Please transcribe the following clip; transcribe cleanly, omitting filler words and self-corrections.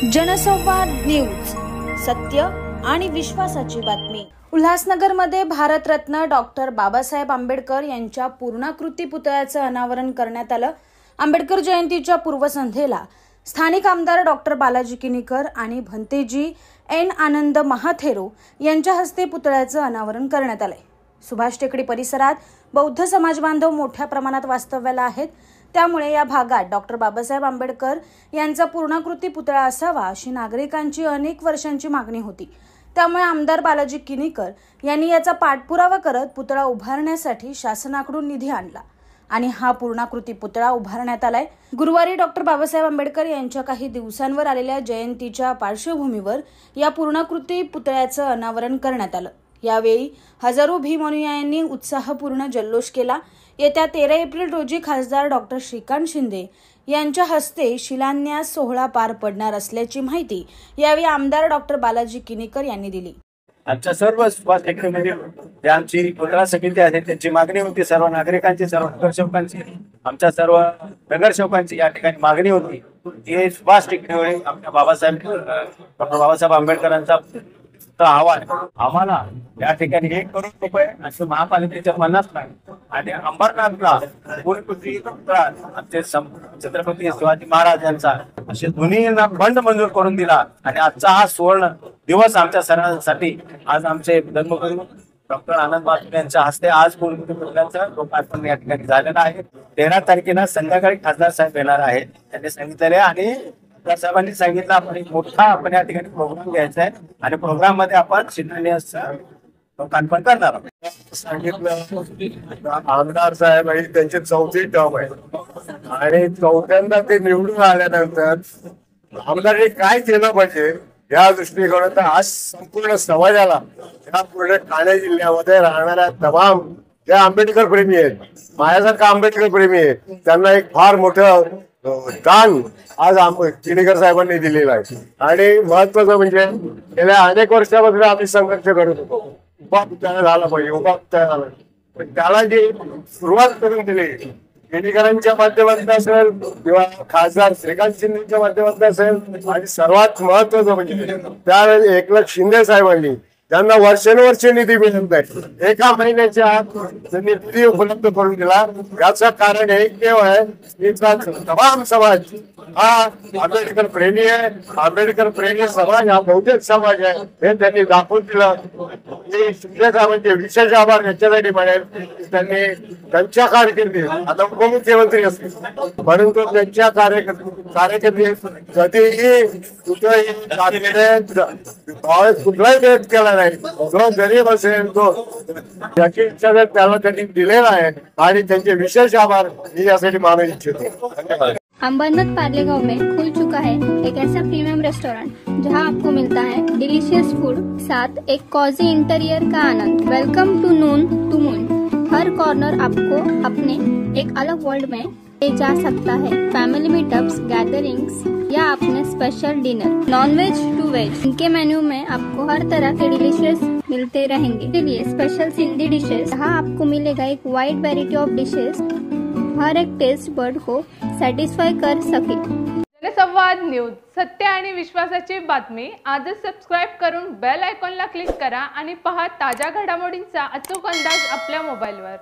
जनसंवाद न्यूज, सत्य आणि विश्वासाची बातमी। उल्हासनगरमध्ये भारतरत्न डॉक्टर बाबासाहेब आंबेडकर यांच्या पूर्णाकृती पुतळ्याचं अनावरण करण्यात आलं। आंबेडकर जयंतीच्या पूर्वसंध्येला स्थानिक आमदार डॉक्टर बालाजी किनीकर आणि भंतेजी एन आनंद महाथेरो यांच्या हस्ते पुतळ्याचं अनावरण करण्यात आले। सुभाष टेकडी परिसरात बौद्ध समाज बांधव मोठ्या प्रमाणात वास्तव्याला आहेत, त्यामुळे या भागात डॉक्टर बाबासाहेब आंबेडकर यांचा पूर्णाकृती पुतळा असावा अशी नागरिकांची अनेक वर्षांची मागणी होती। त्यामुळे आमदार बालाजी किनीकर यांनी याचा पाठपुरावा करत पुतळा उभारण्यासाठी शासनाकडून निधी आणला आणि हा पूर्णाकृती पुतळा उभारण्यात आलाय। गुरुवारी डॉक्टर बाबासाहेब आंबेडकर यांच्या काही दिवसांवर आलेल्या जयंतीच्या पार्श्वभूमीवर या पूर्णाकृती पुतळ्याचं अनावरण करण्यात आलं। यावेळी हजारो भीम अनुयायांनी उत्साहपूर्ण जल्लोष केला। येत्या 13 एप्रिल रोजी खासदार डॉक्टर श्रीकांत शिंदे यांच्या हस्ते शिलान्यास सोहळा पार पडणार असल्याची माहिती यावेळी आमदार डॉक्टर बालाजी किनीकर यांनी दिली। आमच्या सर्व सुभाष टेकडीमध्ये जे आमची पुतळा समिती आहे त्यांची मागणी होती, सर्व नागरिकांची, सर्व नगरसेवकांची, आमच्या सर्व नगरसेवकांची या ठिकाणी मागणी होती की सुभाष टेकडीवर आपल्या डॉक्टर बाबासाहेब आंबेडकरांचा आम्हाला या ठिकाणी 1 करोड रुपये असे महापालिकेच्या मनात नाही आणि अंबरनाथला पूर्णकृती आमचे छत्रपती शिवाजी महाराज यांचा असे दोन्हींना फंड मंजूर करून दिला आणि आजचा हा सुवर्ण दिवस आमच्या सर्वांसाठी आज आमचे धर्मगुरू डॉक्टर आनंद महाथेरो यांच्या हस्ते आज पूर्णकृती पुतळ्याचं लोकार्पण या ठिकाणी झालेलं आहे। 13 तारखेला संध्याकाळी खासदार साहेब येणार आहेत, त्यांनी सांगितलेले आणि साहेबांनी सांगितलं आपण या ठिकाणी प्रोग्राम घ्यायचा आहे आणि प्रोग्राम मध्ये आपण शिलान्यास लोकार्पण करणार आहोत। सांगितलं आमदार साहेब आणि त्यांची 4थी टर्म आहे आणि 4थ्यांदा ते निवडून आल्यानंतर आमदारांनी काय केलं पाहिजे या दृष्टीकोनात तर आज संपूर्ण समाजाला या पूर्ण ठाणे जिल्ह्यामध्ये राहणाऱ्या तमाम ज्या आंबेडकर प्रेमी आहेत, माझ्यासारखा आंबेडकर प्रेमी आहेत, त्यांना एक फार मोठं दान आज किनीकर साहेबांनी दिलेलं आहे। आणि महत्वाचं म्हणजे गेल्या अनेक वर्षापासून आम्ही संघर्ष करत होतो, उभा पुतळा झाला पाहिजे, उभा पुतळा झाला, पण त्याला जी सुरुवात करून दिली किनीकरांच्या माध्यमातून असेल किंवा खासदार श्रीकांत शिंदेच्या माध्यमातून असेल आणि सर्वात महत्वाचं म्हणजे त्यावेळेस एकनाथ शिंदे साहेबांनी त्यांना वर्षानुवर्ष निधी मिळत नाही, 1 महिन्याच्या आत त्यांनी निधी उपलब्ध करून दिला। याचं कारण एकमेव आहे की तमाम समाज हा आंबेडकर प्रेमी आहे, आंबेडकर प्रेमी समाज हा बहुतेक समाज आहे हे त्यांनी दाखवून दिलं। शिंदे साहेबांचे विशेष आभार याच्यासाठी म्हणेल त्यांनी त्यांच्या कारकिर्दीत आता उपमुख्यमंत्री असतील परंतु त्यांच्या कारकिर्दीत कधीही कुठलाही प्रयत्न केला नाही। जो गरीब असेल तो ज्याची इच्छा त्याला त्यांनी दिलेला आहे आणि त्यांचे विशेष आभार मी यासाठी मानू इच्छितो। धन्यवाद। अंबरनाथ पार्लेगांव में खुल चुका है एक ऐसा प्रीमियम रेस्टोरेंट जहां आपको मिलता है डिलीशियस फूड, साथ एक कॉजी इंटीरियर का आनंद। Welcome to noon to moon. हर कॉर्नर आपको अपने एक अलग वर्ल्ड में ले जा सकता है। फैमिली मीटअप्स, गैदरिंग्स या अपने special dinner, non veg to veg, इनके मेन्यू में आपको हर तरह के डिलीशियस मिलते रहेंगे। इसके लिए स्पेशल सिंधी डिशेस, यहाँ आपको मिलेगा एक वाइड वेराइटी ऑफ डिशेस, हर एक टेस्ट बर्ड को सॅटिस्फाय कर सके। जनसंवाद न्यूज, सत्य आणि विश्वासाची बातमी। आजच सबस्क्राइब करून बेल आयकॉनला क्लिक करा आणि पहा ताज्या घडामोडींचा अचूक अंदाज आपल्या मोबाईलवर।